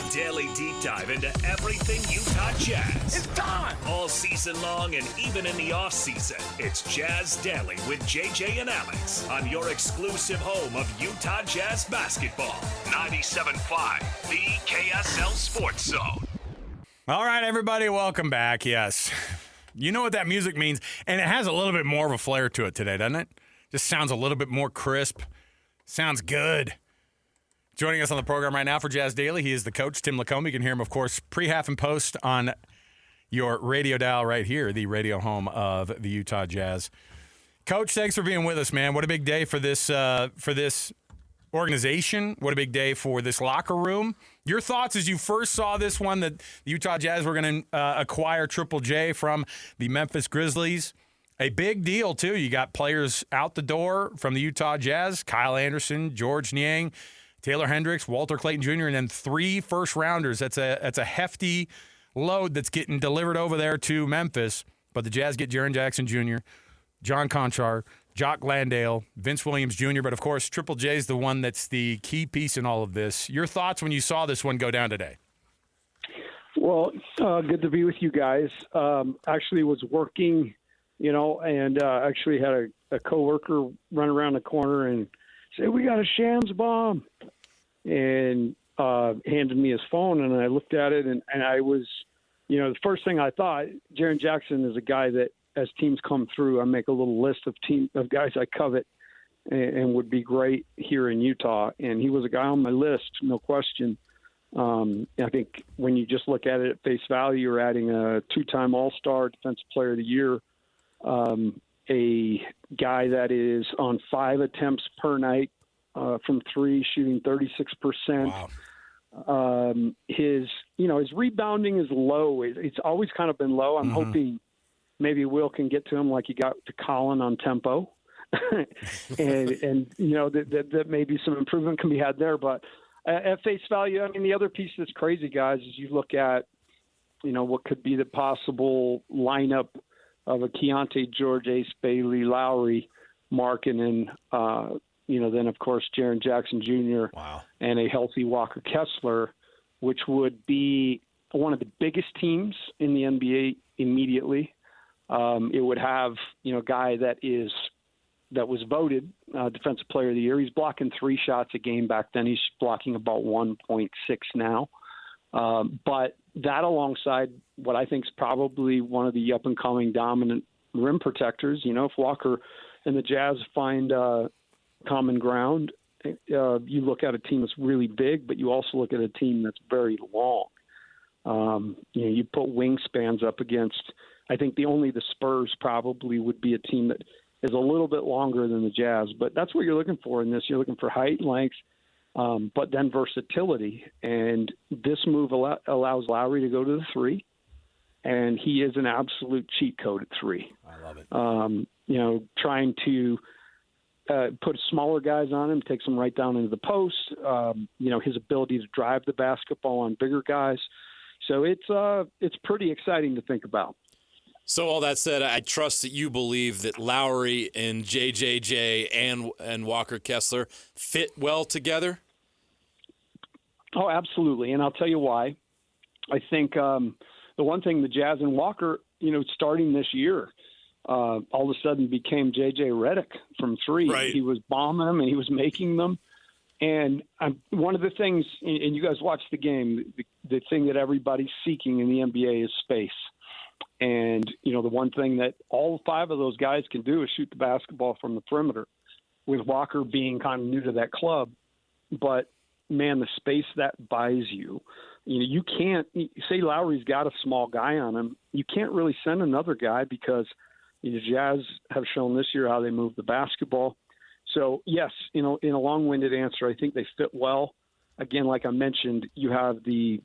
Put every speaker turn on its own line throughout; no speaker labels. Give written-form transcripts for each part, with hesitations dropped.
daily deep dive into everything Utah Jazz.
It's time!
All season long and even in the off season. It's Jazz Daily with JJ and Alex on your exclusive home of Utah Jazz basketball. 97.5, the KSL Sports Zone.
All right, everybody, welcome back. Yes. You know what that music means, and it has a little bit more of a flair to it today, doesn't it? Just sounds a little bit more crisp. Sounds good. Joining us on the program right now for Jazz Daily, he is the coach, Tim LaComb. You can hear him, of course, pre, half, and post on your radio dial right here, the radio home of the Utah Jazz. Coach, thanks for being with us, man. What a big day for this organization. What a big day for this locker room. Your thoughts as you first saw this one, that the Utah Jazz were going to acquire Triple J from the Memphis Grizzlies. A big deal, too. You got players out the door from the Utah Jazz, Kyle Anderson, George Niang, Taylor Hendricks, Walter Clayton Jr., and then 3 first-rounders. That's a hefty load that's getting delivered over there to Memphis. But the Jazz get Jaren Jackson Jr., John Conchar, Jock Landale, Vince Williams Jr., but, of course, Triple J is the one that's the key piece in all of this. Your thoughts when you saw this one go down today?
Well, good to be with you guys. Actually was working, and actually had a coworker run around the corner and say, "We got a Shams bomb," and handed me his phone, and I looked at it, and I was, the first thing I thought, Jaren Jackson is a guy that, as teams come through, I make a little list of guys I covet and would be great here in Utah. And he was a guy on my list, no question. I think when you just look at it at face value, you're adding a 2-time All-Star, Defensive Player of the Year, a guy that is on 5 attempts per night from 3, shooting 36%.
Wow.
His rebounding is low. It's always kind of been low. I'm hoping maybe Will can get to him like he got to Colin on tempo. and that maybe some improvement can be had there. But at face value, I mean, the other piece that's crazy, guys, is you look at, what could be the possible lineup of a Keontae George, Ace Bailey, Lowry, Markkanen, then, of course, Jaren Jackson Jr.
Wow.
And a healthy Walker Kessler, which would be one of the biggest teams in the NBA immediately. It would have, a guy that was voted Defensive Player of the Year. He's blocking 3 shots a game back then. He's blocking about 1.6 now. But that alongside what I think is probably one of the up-and-coming dominant rim protectors, if Walker and the Jazz find common ground, you look at a team that's really big, but you also look at a team that's very long. You put wingspans up against, I think only the Spurs probably would be a team that is a little bit longer than the Jazz, but that's what you're looking for in this. You're looking for height, length, but then versatility. And this move allows Lowry to go to the 3, and he is an absolute cheat code at 3.
I love it.
Trying to put smaller guys on him, takes them right down into the post. His ability to drive the basketball on bigger guys. So it's pretty exciting to think about.
So all that said, I trust that you believe that Lowry and JJJ and Walker Kessler fit well together?
Oh, absolutely. And I'll tell you why. I think the one thing the Jazz and Walker, starting this year, all of a sudden became J.J. Redick from 3.
Right. He
was bombing them, and he was making them. And one of the things, and you guys watch the game, the thing that everybody's seeking in the NBA is space. And, the one thing that all 5 of those guys can do is shoot the basketball from the perimeter, with Walker being kind of new to that club. But, man, the space that buys you, you can't – say Lowry's got a small guy on him. You can't really send another guy because the Jazz have shown this year how they move the basketball. So, yes, in a long-winded answer, I think they fit well. Again, like I mentioned, you have the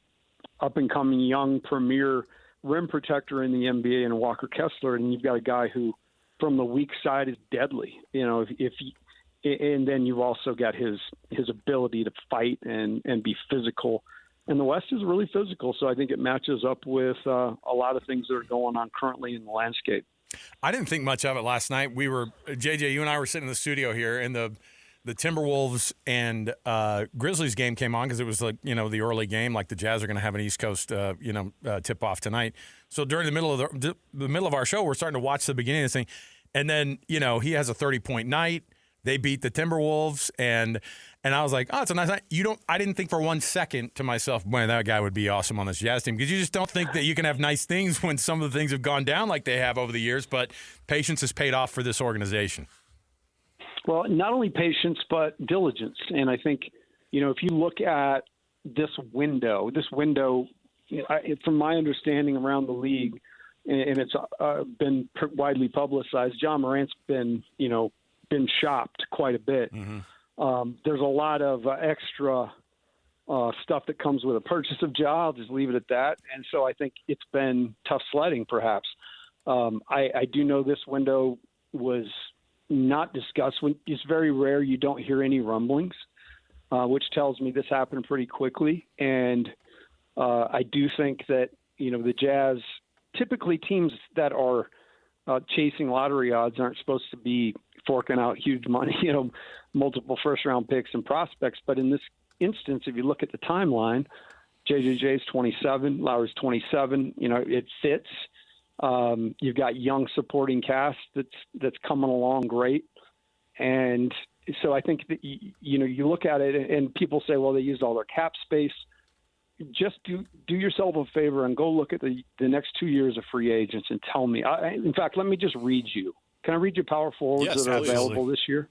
up-and-coming young premier rim protector in the NBA and Walker Kessler, and you've got a guy who, from the weak side, is deadly. And then you've also got his ability to fight and be physical. And the West is really physical, so I think it matches up with a lot of things that are going on currently in the landscape.
I didn't think much of it last night. JJ, you and I were sitting in the studio here, and the the Timberwolves and Grizzlies game came on because it was like, the early game, like the Jazz are going to have an East Coast, tip-off tonight. So during the middle of the middle of our show, we're starting to watch the beginning of this thing. And then, he has a 30-point night. They beat the Timberwolves, and I was like, oh, it's a nice night. I didn't think for 1 second to myself, man, that guy would be awesome on this Jazz team, because you just don't think that you can have nice things when some of the things have gone down like they have over the years. But patience has paid off for this organization.
Well, not only patience, but diligence. And I think, if you look at this window, from my understanding around the league, and it's been widely publicized, John Morant's been shopped quite a bit. Mm-hmm. There's a lot of extra stuff that comes with a purchase of Ja. I'll just leave it at that. And so I think it's been tough sledding, perhaps. I do know this window was not discussed. It's very rare you don't hear any rumblings, which tells me this happened pretty quickly. And I do think that, the Jazz, typically teams that are chasing lottery odds aren't supposed to be forking out huge money, multiple first-round picks and prospects. But in this instance, if you look at the timeline, JJJ's 27, Lowry's 27. It fits. You've got young supporting cast that's coming along great. And so I think that, you look at it and people say, well, they used all their cap space. Just do yourself a favor and go look at the next 2 years of free agents and tell me. In fact, let me just read you. Can I read you power forwards that are available this year?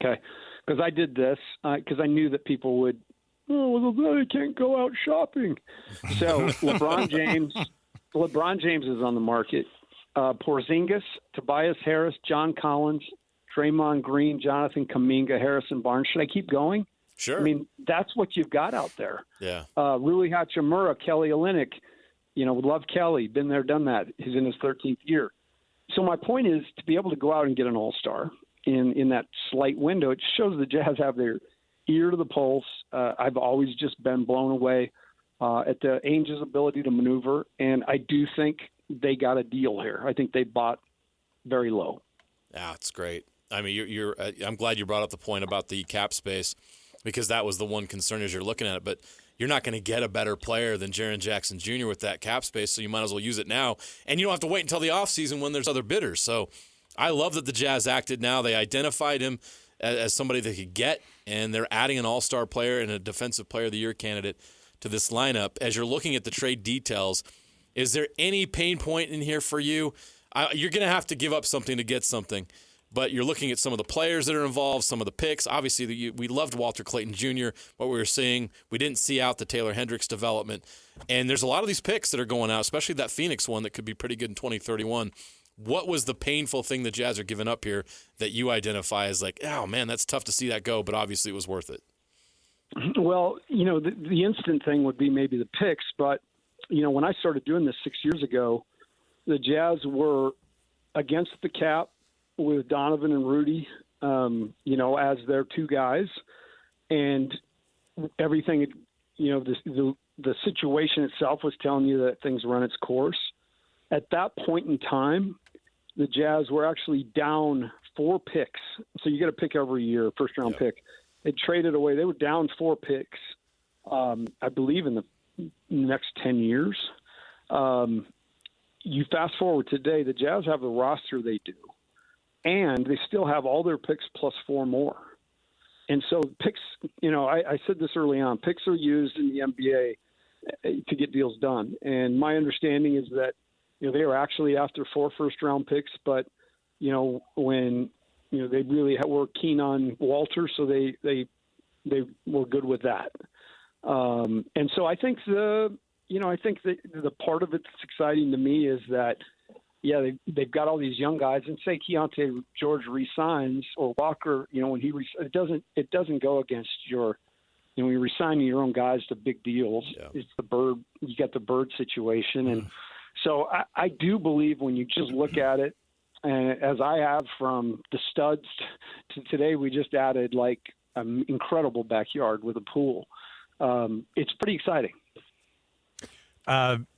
Okay. Because I did this because I knew that people would, I can't go out shopping. So LeBron James is on the market. Porzingis, Tobias Harris, John Collins, Draymond Green, Jonathan Kuminga, Harrison Barnes. Should I keep going?
Sure.
I mean, that's what you've got out there.
Yeah.
Rui Hachimura, Kelly Olynyk, love Kelly, been there, done that. He's in his 13th year. So my point is to be able to go out and get an all-star in that slight window. It shows the Jazz have their ear to the pulse. I've always just been blown away at the Ainge's ability to maneuver, and I do think they got a deal here. I think they bought very low.
Yeah, it's great. I mean, I'm glad you brought up the point about the cap space, because that was the one concern as you're looking at it. But you're not going to get a better player than Jaren Jackson Jr. with that cap space, so you might as well use it now. And you don't have to wait until the offseason when there's other bidders. So I love that the Jazz acted now. They identified him as somebody they could get, and they're adding an all-star player and a Defensive Player of the Year candidate to this lineup. As you're looking at the trade details, is there any pain point in here for you? You're going to have to give up something to get something. But you're looking at some of the players that are involved, some of the picks. Obviously, we loved Walter Clayton Jr., what we were seeing. We didn't see out the Taylor Hendricks development. And there's a lot of these picks that are going out, especially that Phoenix one that could be pretty good in 2031. What was the painful thing the Jazz are giving up here that you identify as like, oh, man, that's tough to see that go, but obviously it was worth it?
Well, the instant thing would be maybe the picks. But, when I started doing this 6 years ago, the Jazz were against the cap with Donovan and Rudy, as their two guys, and everything, the situation itself was telling you that things run its course. At that point in time, the Jazz were actually down 4 picks. So you get a pick every year, first-round pick. They traded away. They were down 4 picks, I believe, in the next 10 years. You fast forward today, the Jazz have the roster they do. And they still have all their picks plus 4 more. And so picks, I said this early on, picks are used in the NBA to get deals done. And my understanding is that, they were actually after 4 first-round picks, but, when, they really were keen on Walter, so they were good with that. And so I think the part of it that's exciting to me is that, they've got all these young guys, and say Keontae George resigns or Walker, when he it doesn't go against your, when you're resigning your own guys to big deals. Yeah. It's you got the Bird situation, and so I do believe when you just look at it, and as I have from the studs to today, we just added like an incredible backyard with a pool. It's pretty exciting.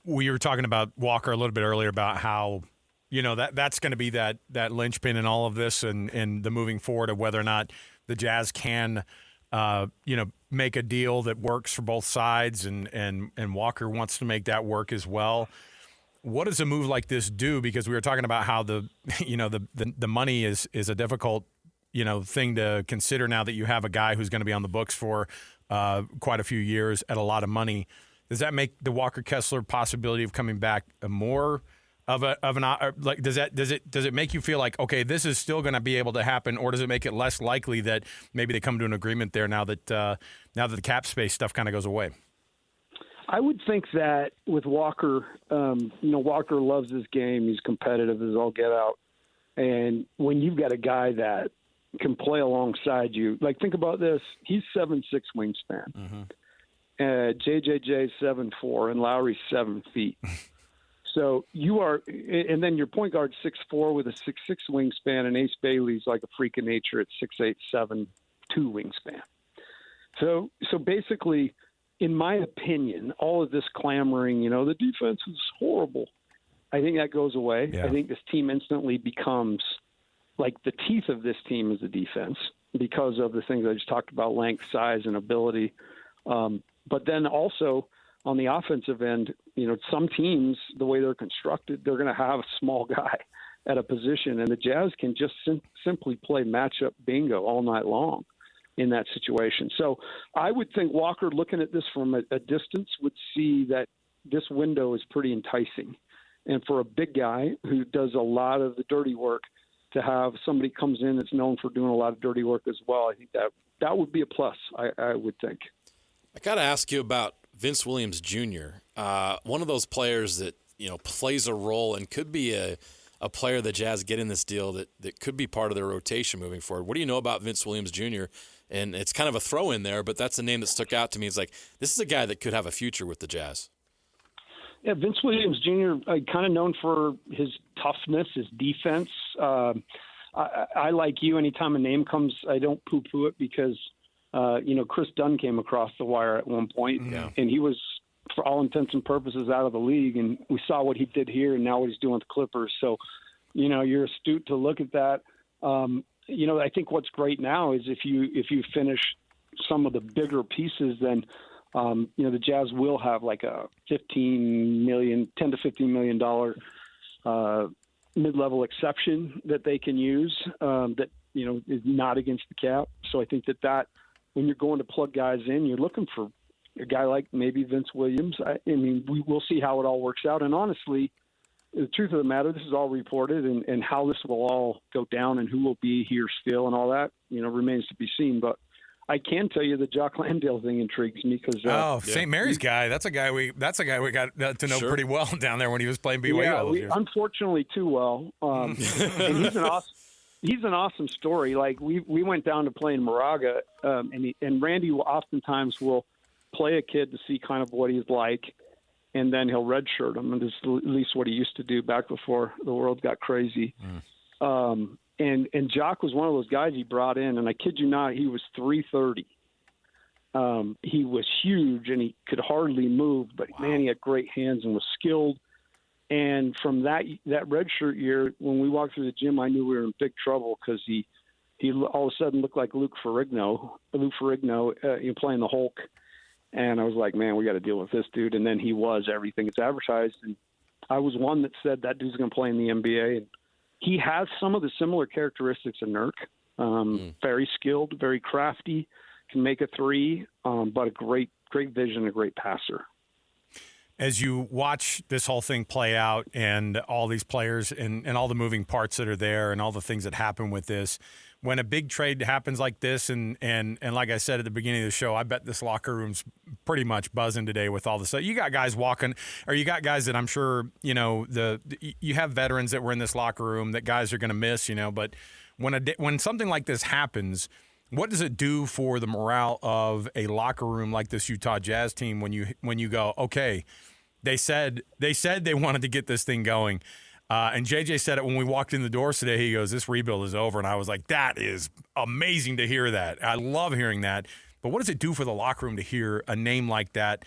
We were talking about Walker a little bit earlier about how, that's going to be that linchpin in all of this and the moving forward of whether or not the Jazz can, make a deal that works for both sides, and Walker wants to make that work as well. What does a move like this do? Because we were talking about how the money is a difficult, thing to consider now that you have a guy who's going to be on the books for quite a few years at a lot of money. Does that make the Walker Kessler possibility of coming back more of an like? Does it make you feel like, okay, this is still going to be able to happen, or does it make it less likely that maybe they come to an agreement there now that the cap space stuff kind of goes away?
I would think that with Walker, Walker loves his game. He's competitive as all get out. And when you've got a guy that can play alongside you, like think about this, he's 7'6" wingspan.
Mm-hmm.
JJJ 7'4", and Lowry's 7 feet. So you are, and then your point guard 6'4" with a 6'6" wingspan, and Ace Bailey's like a freak of nature at 6'8", 7'2" wingspan. So basically, in my opinion, all of this clamoring, the defense is horrible. I think that goes away.
Yeah.
I think this team instantly becomes like the teeth of this team is the defense because of the things I just talked about, length, size, and ability. But then also on the offensive end, some teams, the way they're constructed, they're going to have a small guy at a position, and the Jazz can just simply play matchup bingo all night long in that situation. So I would think Walker, looking at this from a distance, would see that this window is pretty enticing. And for a big guy who does a lot of the dirty work, to have somebody comes in that's known for doing a lot of dirty work as well, I think that would be a plus, I would think.
I got to ask you about Vince Williams Jr., one of those players that, plays a role and could be a player the Jazz get in this deal that could be part of their rotation moving forward. What do you know about Vince Williams Jr.? And it's kind of a throw in there, but that's a name that stuck out to me. It's like, this is a guy that could have a future with the Jazz.
Yeah, Vince Williams Jr., kind of known for his toughness, his defense. I like you, anytime a name comes, I don't poo-poo it because, Chris Dunn came across the wire at one point, and he was, for all intents and purposes, out of the league. And we saw what he did here and now what he's doing with the Clippers. So, you're astute to look at that. I think what's great now is if you finish some of the bigger pieces, then the Jazz will have like a $10 to $15 million mid-level exception that they can use that is not against the cap. So I think that when you're going to plug guys in, you're looking for a guy like maybe Vince Williams. We will see how it all works out. And honestly, the truth of the matter, this is all reported, and how this will all go down and who will be here still and all that, remains to be seen. But I can tell you the Jock Landale thing intrigues me because
St. Mary's guy. That's a guy we got to know pretty well down there when he was playing BYU.
Yeah, unfortunately too well. And he's an awesome story. Like we went down to play in Moraga, and Randy oftentimes will play a kid to see kind of what he's like, and then he'll redshirt him, and this is at least what he used to do back before the world got crazy. And Jock was one of those guys he brought in, and I kid you not, he was 330. He was huge, and he could hardly move, but man, he had great hands and was skilled. And from that redshirt year, when we walked through the gym, I knew we were in big trouble because he all of a sudden looked like Luke Ferrigno, playing the Hulk. And I was like, man, we got to deal with this dude. And then he was everything it's advertised. And I was one that said that dude's going to play in the NBA. And he has some of the similar characteristics of Nurk. Very skilled, very crafty, can make a three, but a great vision, a great passer.
As you watch this whole thing play out and all these players and all the moving parts that are there and all the things that happen with this, when a big trade happens like this, and like I said at the beginning of the show, I bet this locker room's pretty much buzzing today with all this stuff. You got guys walking, or you got guys that I'm sure, you have veterans that were in this locker room that guys are going to miss, but when something like this happens, what does it do for the morale of a locker room like this Utah Jazz team when you go, okay, they said they wanted to get this thing going. And JJ said it when we walked in the doors today. He goes, this rebuild is over. And I was like, that is amazing to hear that. I love hearing that. But what does it do for the locker room to hear a name like that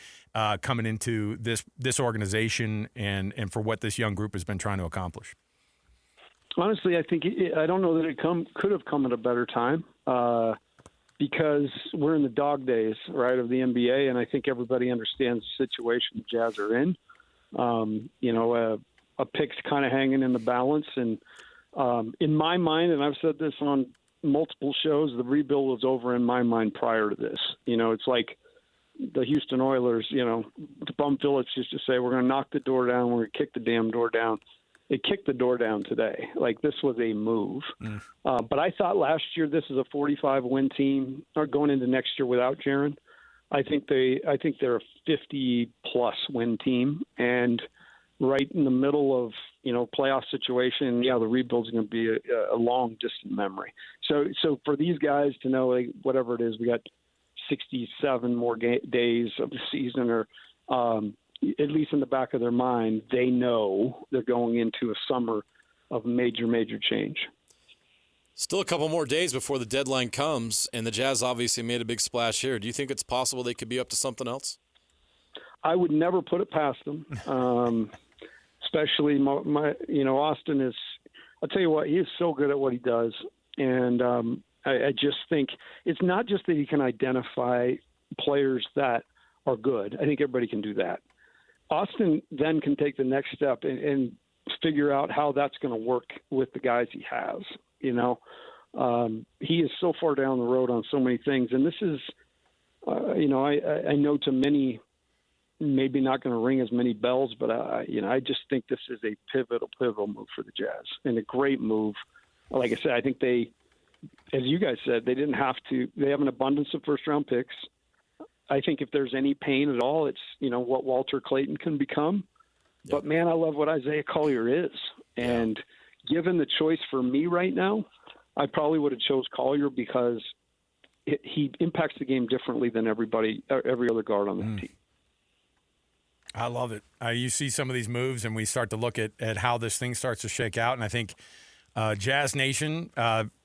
coming into this organization and for what this young group has been trying to accomplish?
Honestly, I think I don't know that it could have come at a better time. because we're in the dog days, right, of the NBA, and I think everybody understands the situation the Jazz are in. A pick's kind of hanging in the balance, and in my mind, and I've said this on multiple shows, the rebuild was over in my mind prior to this. It's like the Houston Oilers, Bum Phillips used to say, we're going to knock the door down, we're going to kick the damn door down. They kicked the door down today. Like, this was a move. But I thought last year this is a 45-win team, or going into next year without Jaren. I think they're a 50-plus win team, and right in the middle of playoff situation. The rebuild's going to be a long distant memory. So for these guys to know, like, whatever it is, we got 67 more days of the season, or at least in the back of their mind, they know they're going into a summer of major change.
Still a couple more days before the deadline comes, and the Jazz obviously made a big splash here. Do you think it's possible they could be up to something else?
I would never put it past them. Especially Austin is. I'll tell you what, he is so good at what he does, and I just think it's not just that he can identify players that are good. I think everybody can do that. Austin then can take the next step and figure out how that's going to work with the guys he has. He is so far down the road on so many things, and this is, I know to many, maybe not going to ring as many bells, but I just think this is a pivotal move for the Jazz, and a great move. Like I said, I think they, as you guys said, they didn't have to. They have an abundance of first-round picks. I think if there's any pain at all, it's what Walter Clayton can become. Yep. But man, I love what Isaiah Collier is, and given the choice for me right now, I probably would have chose Collier because he impacts the game differently than every other guard on the team.
I love it. You see some of these moves, and we start to look at how this thing starts to shake out. And I think Jazz Nation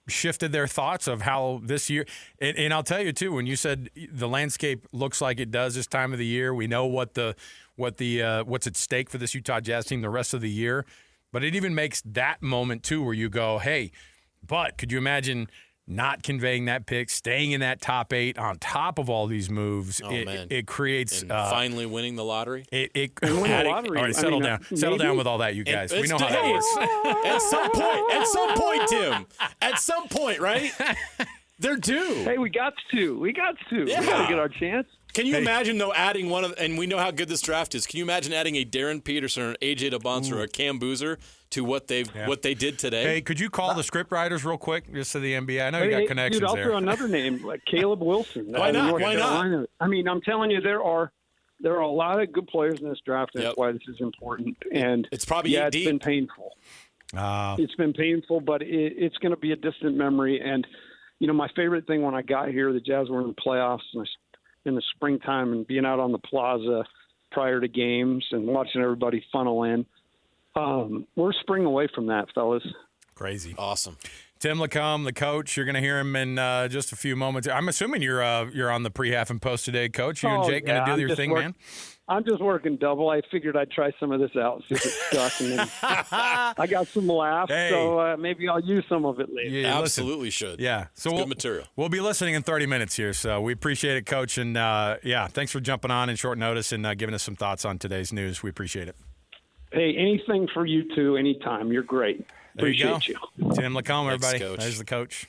shifted their thoughts of how this year. And I'll tell you too, when you said the landscape looks like it does this time of the year, we know what's at stake for this Utah Jazz team the rest of the year. But it even makes that moment too, where you go, hey, but could you imagine not conveying that pick, staying in that top 8 on top of all these moves? It creates
and finally winning the lottery.
The lottery.
All right, settle down with all that, you guys. We know how that
works. At some point, Tim. At some point, right? They're due.
Hey, we got to.
Yeah.
We got to get our chance.
Can you imagine, though, adding one of – and we know how good this draft is. Can you imagine adding a Darren Peterson or an A.J. DeBonce or a Cam Boozer to what they did today?
Hey, could you call the script writers real quick just to the NBA? I know you got connections
there. Dude, I'll
there.
throw another name, like Caleb Wilson.
Why not?
I mean, I'm telling you, there are a lot of good players in this draft, and that's why this is important. And
it's probably
it's been painful. It's been painful, but it's going to be a distant memory. And, my favorite thing when I got here, the Jazz were in the playoffs in the springtime, and being out on the plaza prior to games and watching everybody funnel in. We're a spring away from that, fellas.
Crazy.
Awesome.
Tim LaComb, the coach. You're going to hear him in just a few moments. I'm assuming you're on the pre-half and post today, Coach. You and Jake going to do your thing, man?
I'm just working double. I figured I'd try some of this out, see if it stuck. And then I got some laughs, so maybe I'll use some of it later.
Yeah, absolutely should.
Yeah. So
good material.
We'll be listening in 30 minutes here, so we appreciate it, Coach. And, thanks for jumping on in short notice and giving us some thoughts on today's news. We appreciate it.
Hey, anything for you two, anytime. You're great. Appreciate you.
Tim LaComb, everybody.
Thanks, Coach.
There's the coach.